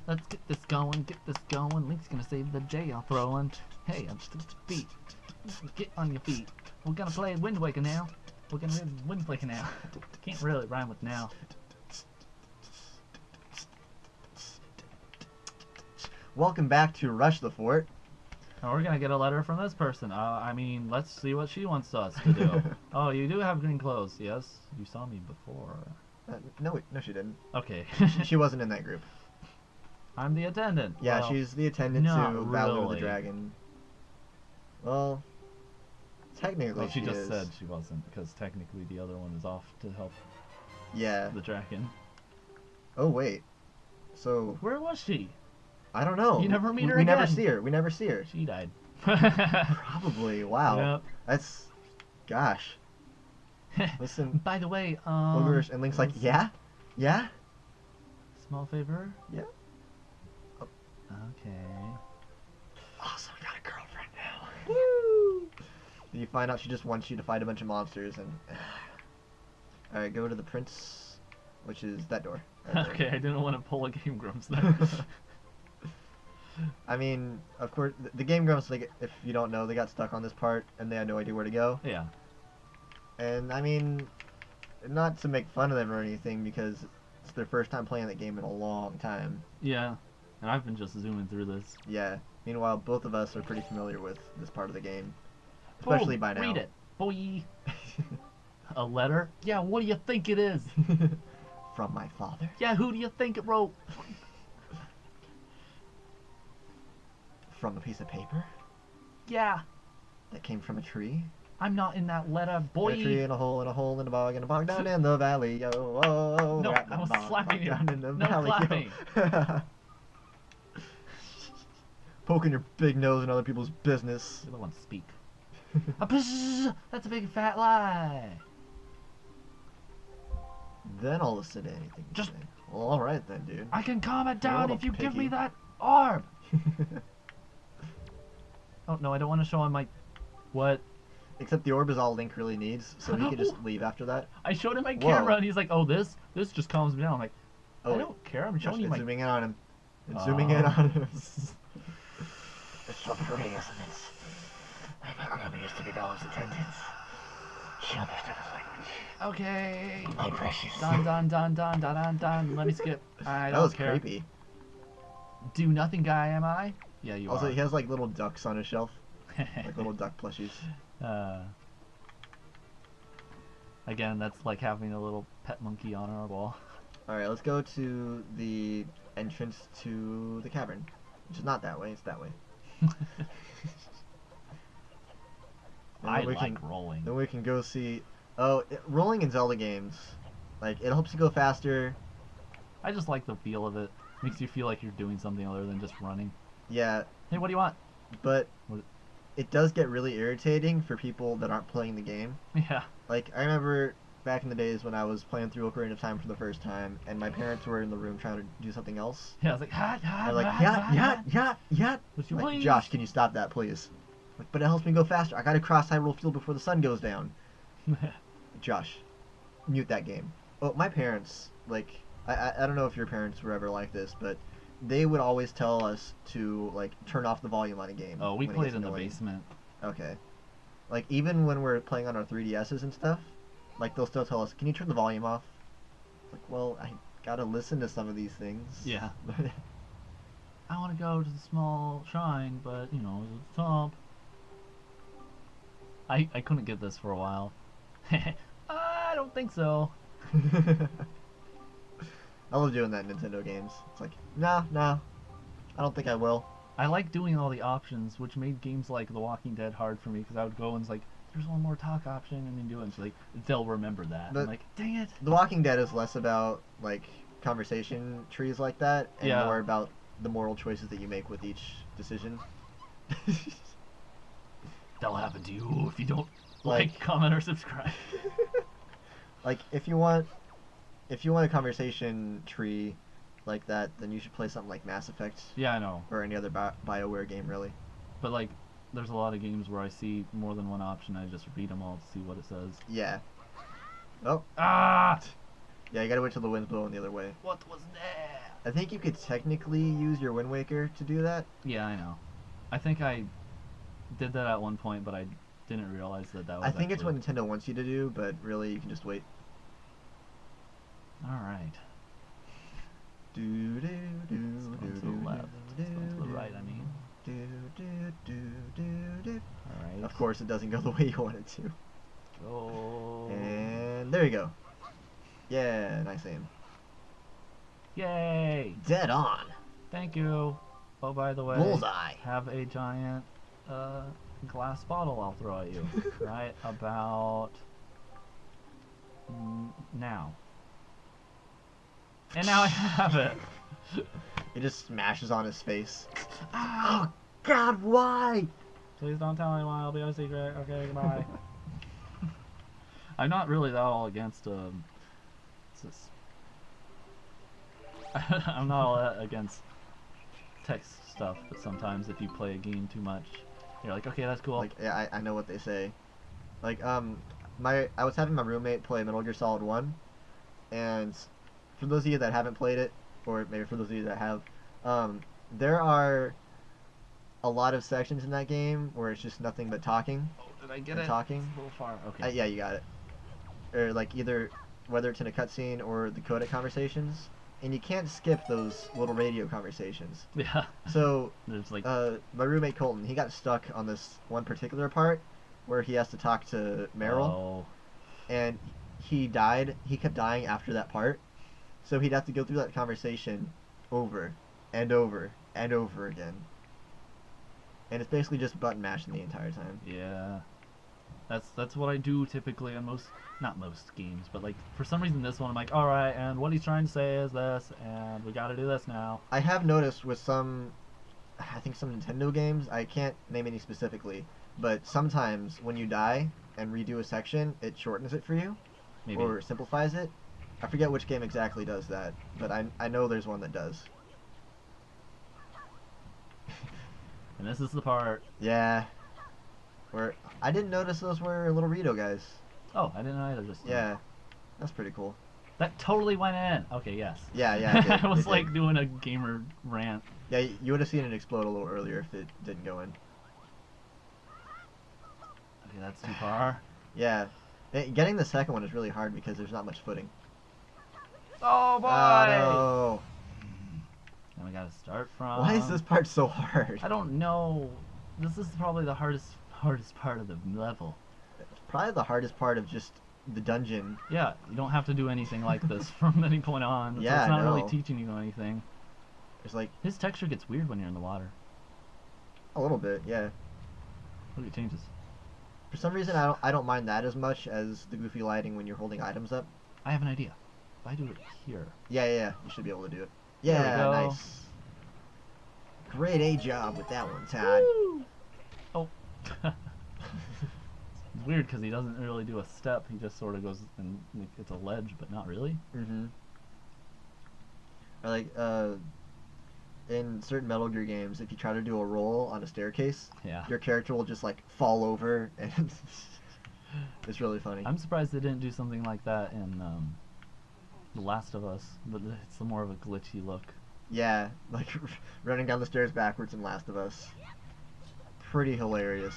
Let's get this going, Link's gonna save the day I'll throw in. Hey, I'm just beat. Get on your feet. We're gonna play Wind Waker now. Can't really rhyme with now. Welcome back to Rush the Fort. And we're gonna get a letter from this person. I mean, let's see what she wants us to do. Oh, you do have green clothes, yes? You saw me before. No, she didn't. Okay. She wasn't in that group. I'm the attendant. Yeah, well, she's the attendant to Battle of the really. Dragon. Well, technically well, she just is. said she wasn't, because technically the other one is off to help the dragon. Oh, wait. So... Where was she? I don't know. You never meet her We again. never see her. We never see her. She died. Probably. Wow. Yep. That's... Gosh. Listen. By the way, and Link's like, yeah? Yeah? Small favor? Yeah. Oh. Okay. Also, I got a girlfriend now. Woo! You find out she just wants you to fight a bunch of monsters and... Alright, go to the prince, which is that door. Right okay, I didn't want to pull a Game Grumps there. I mean, of course, the Game Grumps, like, if you don't know, they got stuck on this part and they had no idea where to go. Yeah. And, I mean, not to make fun of them or anything, because it's their first time playing that game in a long time. Yeah, and I've been just zooming through this. Yeah. Meanwhile, both of us are pretty familiar with this part of the game. Especially by now. Read it, boy. A letter? Yeah, what do you think it is? From my father? Yeah, who do you think it wrote? From a piece of paper? Yeah. That came from a tree? I'm not in that letter, boy. In a tree, in a hole, in a bog down in the valley, yo. Oh, no, I was slapping you. Down in the no valley, clapping. Poking your big nose in other people's business. You're the one to speak. That's a big fat lie. Then I'll listen to anything you say. Well, alright then, dude. I can calm it down if you picky. give me that orb. Oh, no, I don't want to show him my... What? Except the orb is all Link really needs, so he can just leave after that. I showed him my camera and he's like, oh, this just calms me down. I'm like, I don't care, I'm showing you my... zooming in on him. It's zooming in on him. It's so pretty, isn't it? My grandma used to be Bella's attendant. She understood his language. Okay. My precious. Done. Let me skip. I don't care. That was creepy. Do nothing guy, am I? Yeah, you also, are. he has like little ducks on his shelf. Like little duck plushies. Again, that's like having a little pet monkey on our wall. Alright, let's go to the entrance to the cavern. Which is not that way, it's that way. I like rolling. Then we can go see... Oh, rolling in Zelda games, like, it helps you go faster. I just like the feel of it. Makes you feel like you're doing something other than just running. Yeah. Hey, what do you want? But it does get really irritating for people that aren't playing the game. Yeah. Like, I remember back in the days when I was playing through Ocarina of Time for the first time, and my parents were in the room trying to do something else. Yeah, I was like, They're like, yeah. Would you like, please? Josh, can you stop that, please? Like, but it helps me go faster. I gotta cross Hyrule Field before the sun goes down. Josh, mute that game. Oh, my parents, like, I don't know if your parents were ever like this, but they would always tell us to, like, turn off the volume on a game. Oh, we played in the basement. Okay. Like, even when we're playing on our 3DSs and stuff, like, they'll still tell us, can you turn the volume off? Like, well, I gotta listen to some of these things. Yeah. I want to go to the small shrine, but, you know, it's top. I couldn't get this for a while. I don't think so. I love doing that in Nintendo games. It's like, no, I don't think I will. I like doing all the options, which made games like The Walking Dead hard for me, because I would go and it's like, there's one more talk option, and then do it, and she's like, they'll remember that. I'm like, dang it. The Walking Dead is less about, like, conversation trees like that, and more about the moral choices that you make with each decision. That'll happen to you if you don't like, comment, or subscribe. Like, if you want a conversation tree like that, then you should play something like Mass Effect. Yeah, I know. Or any other BioWare game, really. But, like, there's a lot of games where I see more than one option, I just read them all to see what it says. Yeah. Oh. Ah! Yeah, you gotta wait till the wind's blowing the other way. What was that? I think you could technically use your Wind Waker to do that. Yeah, I know. I think I did that at one point, but I didn't realize that was I think it's actually... what Nintendo wants you to do, but really you can just wait. Alright. Do do do It's going do to the do left. do It's going to the do right, I mean. do do do do do. Alright. Of course, it doesn't go the way you want it to. Go. And there you go. Yeah, nice aim. Yay! Dead on. Thank you. Oh, by the way, Bullseye. have a giant glass bottle I'll throw at you. Right about now. And now I have it. It just smashes on his face. Oh God, why? Please don't tell anyone. It'll be a secret. Okay, goodbye. I'm not really that all against I'm not all that against text stuff, but sometimes if you play a game too much, you're like, okay, that's cool. Like, yeah, I know what they say. Like, I was having my roommate play Metal Gear Solid 1, and for those of you that haven't played it, or maybe for those of you that have, there are a lot of sections in that game where it's just nothing but talking. Oh, did I get and it? talking. It's a little far. Okay. Yeah, you got it. Or like either whether it's in a cutscene or the codec conversations, and you can't skip those little radio conversations. Yeah. So There's like my roommate Colton, he got stuck on this one particular part where he has to talk to Meryl, oh. and he died. He kept dying after that part, so he'd have to go through that conversation over and over and over again. And it's basically just button mashing the entire time. Yeah. That's what I do typically on not most games, but like for some reason this one I'm like, alright, and what he's trying to say is this, and we gotta do this now. I have noticed with some, I think some Nintendo games, I can't name any specifically, but sometimes when you die and redo a section, it shortens it for you. Maybe. Or simplifies it. I forget which game exactly does that, but I know there's one that does. And this is the part. Yeah. Where I didn't notice those were little Rito guys. Oh, I didn't know either. Just Yeah. That's pretty cool. That totally went in. Okay, yes. Yeah, yeah. It did. I was It like did. doing a gamer rant. Yeah, you would have seen it explode a little earlier if it didn't go in. Okay, that's too far. Yeah. Getting the second one is really hard because there's not much footing. Oh boy! Oh And we gotta start from. no. Why is this part so hard? I don't know. This is probably the hardest part of the level. Probably the hardest part of just the dungeon. Yeah, you don't have to do anything like this from any point on. Yeah, so it's not I really know. teaching you anything. It's like His texture gets weird when you're in the water. a little bit, yeah. Look, it changes. For some reason, I don't mind that as much as the goofy lighting when you're holding items up. I have an idea. If I do it here. Yeah, yeah, you should be able to do it. There we Yeah, go. nice. Great A job with that one, Todd. Woo! Oh. It's weird because he doesn't really do a step. He just sort of goes and like, it's a ledge, but not really. Mm-hmm. Or like, in certain Metal Gear games, if you try to do a roll on a staircase, Yeah. your character will just like fall over, and it's really funny. I'm surprised they didn't do something like that in The Last of Us, but it's more of a glitchy look. Yeah, like running down the stairs backwards in Last of Us. Pretty hilarious.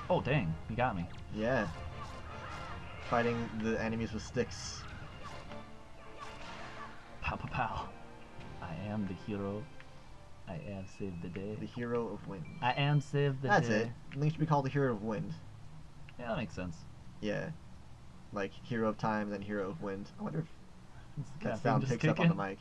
Oh dang, he got me. Yeah. Fighting the enemies with sticks. Pow pow pow. I am the hero. I am saved the day. The hero of wind. I am saved the That's day. it. I think it should be called the hero of wind. Yeah, that makes sense. Yeah. Like hero of time, then hero of wind. I wonder if It's the that caffeine sound just picks up on the kicking. mic.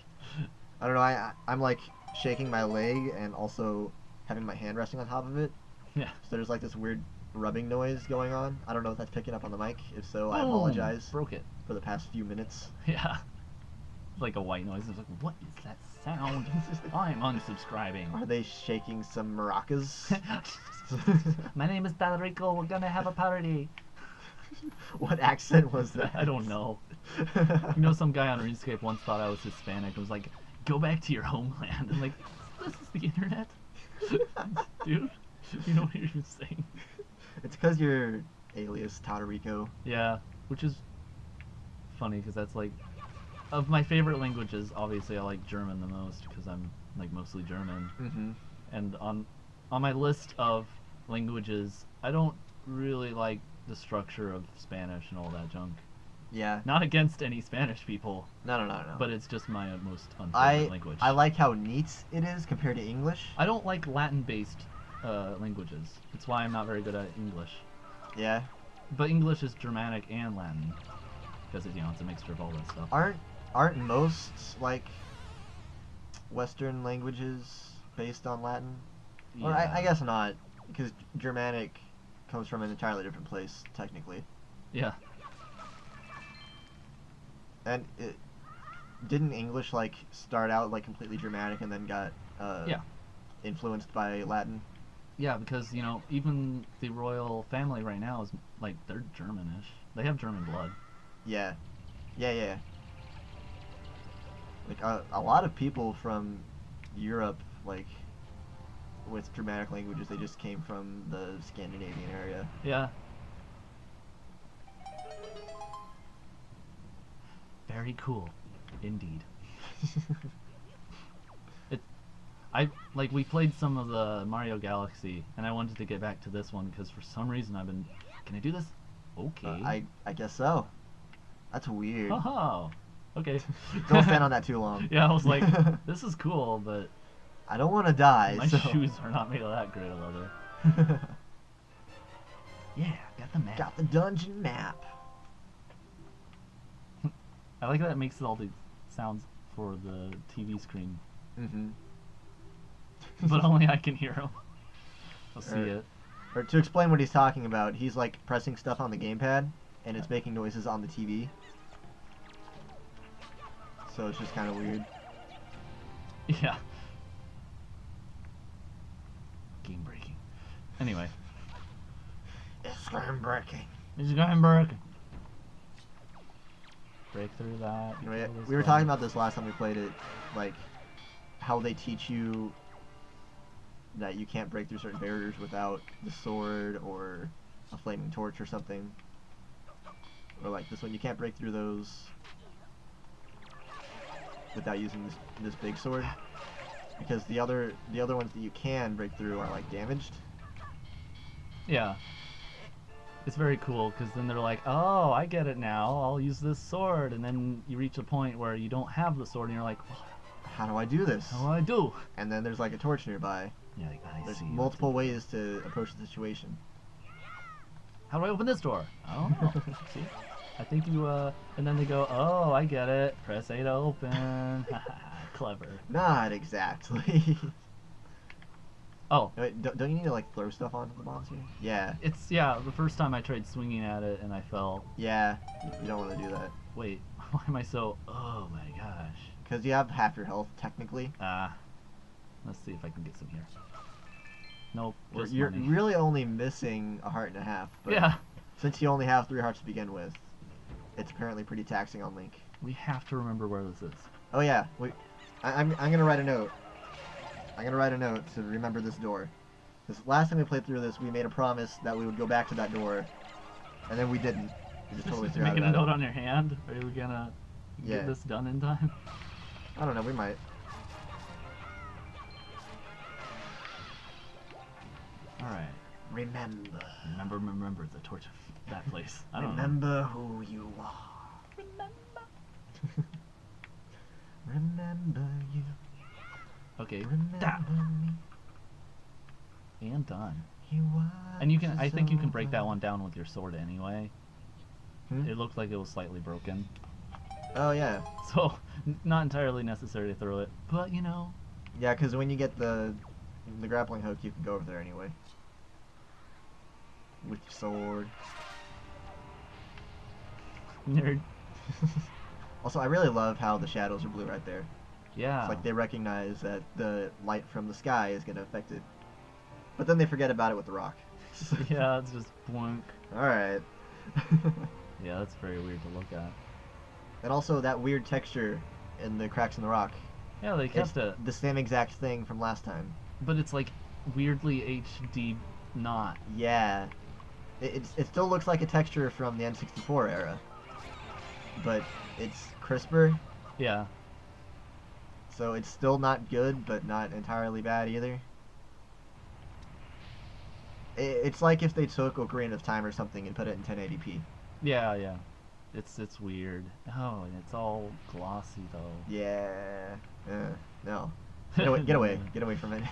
I don't know. I'm like shaking my leg and also having my hand resting on top of it. Yeah. So there's like this weird rubbing noise going on. I don't know if that's picking up on the mic. If so, I Boom! apologize Broke it. for the past few minutes. Yeah. It's like a white noise. It's like, what is that sound? I'm unsubscribing. Are they shaking some maracas? My name is Talarico. We're gonna have a party. What accent was that? I don't know. You know, some guy on RuneScape once thought I was Hispanic. Was like, go back to your homeland. I'm like, this is the internet, dude. You know what you're saying? It's because you're alias Todorico. Yeah, which is funny because that's like of my favorite languages, obviously I like German the most because I'm like mostly German. Mm-hmm. And on my list of languages, I don't really like the structure of Spanish and all that junk. Yeah. Not against any Spanish people, No. but it's just my most unfavorite language. I like how neat it is compared to English. I don't like Latin-based languages. That's why I'm not very good at English. Yeah. But English is Germanic and Latin because it's a mixture of all that stuff. Aren't most like Western languages based on Latin? Yeah. Or I guess not, because Germanic comes from an entirely different place technically. Yeah. And didn't English like start out like completely Germanic and then got Yeah. influenced by Latin? Yeah, because even the royal family right now is like they're Germanish. They have German blood. Yeah. Like a lot of people from Europe, like with Germanic languages, they just came from the Scandinavian area. Yeah. Very cool, indeed. We played some of the Mario Galaxy, and I wanted to get back to this one because for some reason I've been. Can I do this? Okay. I guess so. That's weird. Oh, okay. Don't stand on that too long. Yeah, I was like, this is cool, but I don't want to die. my so. shoes are not made of that great of leather. Yeah, got the map. Got the dungeon map. I like that it makes all the sounds for the TV screen, Mm-hmm. but only I can hear them. I'll see Or- it. Or to explain what he's talking about, he's like pressing stuff on the gamepad, and it's making noises on the TV. So it's just kind of weird. Yeah. Game breaking. Anyway. It's game breaking. It's game breaking. Break through that. Anyway, kill this we were guy. talking about this last time we played it, like how they teach you that you can't break through certain barriers without the sword or a flaming torch or something. Or like this one, you can't break through those without using this big sword, because the other ones that you can break through are like damaged. Yeah. It's very cool because then they're like, oh, I get it now. I'll use this sword. And then you reach a point where you don't have the sword and you're like, well, How do I do this? how do I do? And then there's like a torch nearby. Yeah, like, I There's see. multiple ways to approach the situation. How do I open this door? I don't know. See? I think you, and then they go, oh, I get it. Press A to open. Clever. Not exactly. Oh, Wait, don't you need to like throw stuff onto the bombs here? Yeah. yeah, the first time I tried swinging at it and I fell. Yeah. You don't want to do that. Wait, why am I so, oh my gosh. Because you have half your health, technically. Let's see if I can get some here. Nope, Or just you're money. really only missing a heart and a half. But Yeah, since you only have 3 hearts to begin with, it's apparently pretty taxing on Link. we have to remember where this is. Oh yeah. I'm gonna write a note. I'm gonna write a note to remember this door. Because last time we played through this, we made a promise that we would go back to that door, and then we didn't. We just totally forgot Making a about note it. on your hand? Are you gonna Yeah. get this done in time? I don't know. We might. Alright. Remember. Remember the torch of that place. I don't know. Remember who you are. Remember you. Okay. Remember Da. me. And done. He And you can, I watches think you can break that over- one down with your sword anyway. Hmm? It looked like it was slightly broken. Oh yeah. So, not entirely necessary to throw it, but you know. Yeah, because when you get the grappling hook, you can go over there anyway. With your sword. Nerd. Also, I really love how the shadows are blue right there. Yeah. It's like they recognize that the light from the sky is going to affect it. But then they forget about it with the rock. Yeah, it's just blunk. Alright. Yeah, that's very weird to look at. And also that weird texture in the cracks in the rock. Yeah, they It's kept it. the same exact thing from last time. But it's like weirdly HD not. Yeah. It still looks like a texture from the N64 era. But it's crisper Yeah. So it's still not good, but not entirely bad either. It's like if they took Ocarina of Time or something and put it in 1080p. Yeah, yeah. It's weird. Oh, and it's all glossy though. Yeah. No. Get away, get away, get away from it.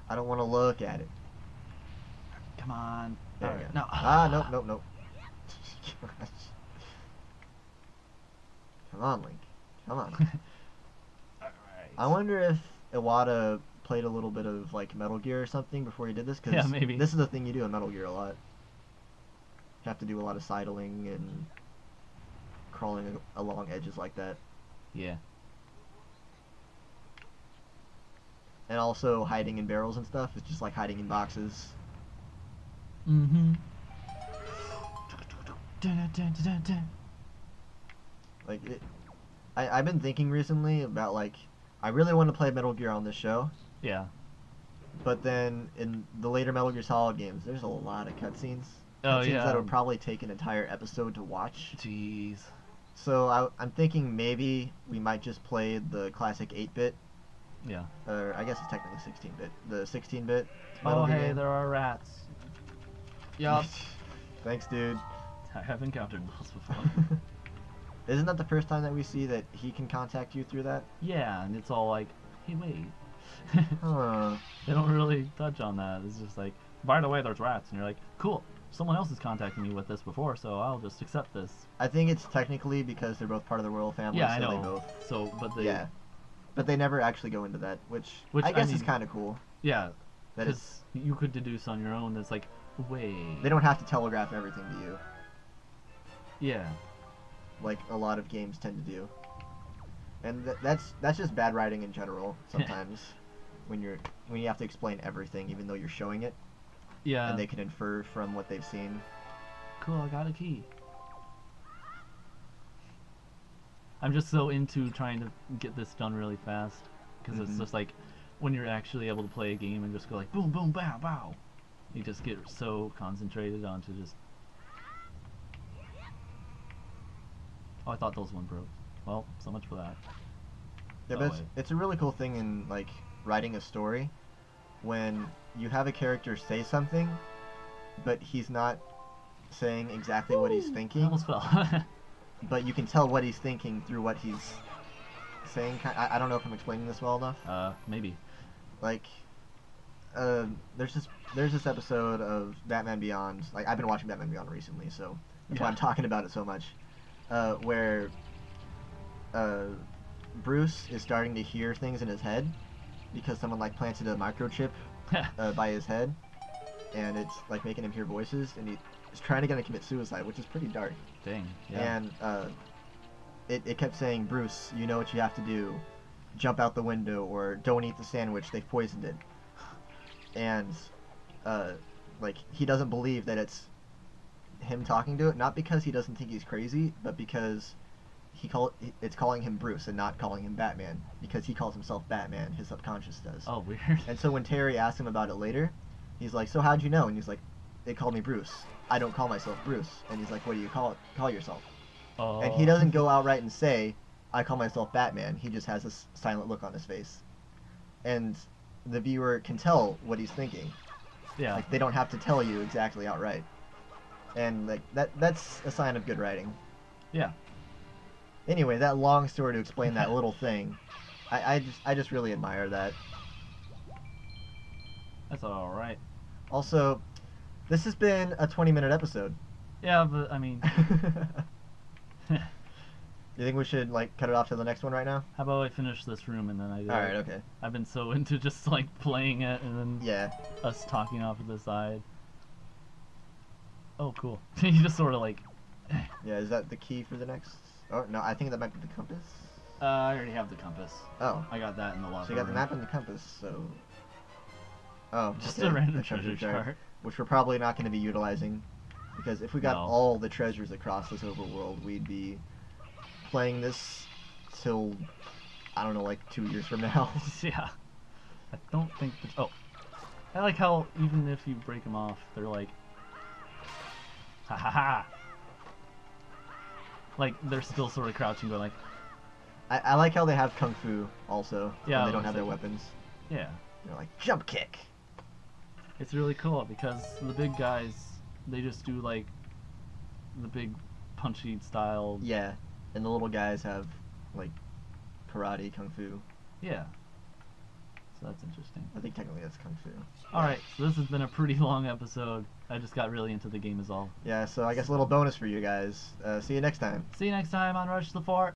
I don't want to look at it. Come on. There All we right. go. No. Ah, nope, nope, nope. Come on, Link. Come on. Alright. I wonder if Iwata played a little bit of like Metal Gear or something before he did this, because Yeah, maybe. this is the thing you do in Metal Gear a lot. You have to do a lot of sidling and crawling along edges like that, Yeah. and also hiding in barrels and stuff. It's just like hiding in boxes. Mm-hmm. Like I've been thinking recently about like I really want to play Metal Gear on this show, Yeah. but then in the later Metal Gear Solid games, there's a lot of cutscenes. Oh, Cutscenes yeah. that would probably take an entire episode to watch. Jeez. So I'm thinking maybe we might just play the classic 8-bit, Yeah. or I guess it's technically 16-bit, the 16-bit. Oh, hey, there are rats. Yup. Thanks, dude. I have encountered those before. Isn't that the first time that we see that he can contact you through that? Yeah, and it's all like, hey, wait. Huh. They don't really touch on that. It's just like, by the way, there's rats. And you're like, cool. Someone else has contacted me with this before, so I'll just accept this. I think it's technically because they're both part of the royal family, Yeah, I so know. they both. So, but they... Yeah. But they never actually go into that, which Which, I guess I is mean- kind of cool. Yeah, That it's because you could deduce on your own that's like, wait. they don't have to telegraph everything to you, Yeah. like a lot of games tend to do. And that's just bad writing in general sometimes, when you have to explain everything even though you're showing it, Yeah. and they can infer from what they've seen. Cool, I got a key. I'm just so into trying to get this done really fast, because it's Mhm. just like when you're actually able to play a game and just go like boom, boom, bow, bow. You just get so concentrated onto just. Oh, I thought those one broke. Well, so much for that. Yeah, Oh, but wait. it's a really cool thing in like writing a story when you have a character say something, but he's not saying exactly what he's I thinking, almost fell. but you can tell what he's thinking through what he's saying. I don't know if I'm explaining this well enough. Maybe. Like, there's this episode of Batman Beyond. Like, I've been watching Batman Beyond recently, so that's why Yeah. I'm talking about it so much. Where Bruce is starting to hear things in his head because someone like planted a microchip by his head, and it's like making him hear voices, and he's trying to commit suicide, which is pretty dark. Dang. Yeah. And it kept saying, Bruce, you know what you have to do. Jump out the window, or don't eat the sandwich, they've poisoned it. And, like, he doesn't believe that it's him talking to it, not because he doesn't think he's crazy, but because it's calling him Bruce and not calling him Batman, because he calls himself Batman, his subconscious does. Oh, weird. And so when Terry asks him about it later, he's like, so how'd you know? And he's like, they called me Bruce. I don't call myself Bruce. And he's like, what do you call yourself? Oh. And he doesn't go outright and say, I call myself Batman. He just has this silent look on his face. And the viewer can tell what he's thinking. Yeah. Like, they don't have to tell you exactly outright. And like that's a sign of good writing. Yeah. Anyway, that long story to explain that little thing. I just really admire that. That's all right. Also, this has been a 20-minute episode. Yeah, but I mean, You think we should like cut it off to the next one right now? how about I finish this room and then I do All it? right, okay. I've been so into just like playing it and then Yeah. us talking off to the side. Oh, cool. You just sort of like. Yeah, is that the key for the next? Oh, no, I think that might be the compass. I already have the compass. Oh. I got that in the locker So you got the room. map and the compass, so... Oh, Just okay. a random The treasure chart. which we're probably not going to be utilizing, because if we got No. all the treasures across this overworld, we'd be playing this till, I don't know, like 2 years from now. Yeah. I don't think. Oh. I like how even if you break them off, they're like. Ha ha ha! Like, they're still sort of crouching, going like. I like how they have kung fu also Yeah, when they I don't was have their like- weapons. Yeah. They're like jump kick. It's really cool because the big guys, they just do like the big punchy style. Yeah, and the little guys have like karate, kung fu. Yeah. So that's interesting. I think technically that's kung fu. Alright, so this has been a pretty long episode. I just got really into the game is all. Yeah, so I guess a little bonus for you guys. See you next time. See you next time on Rush the Fort.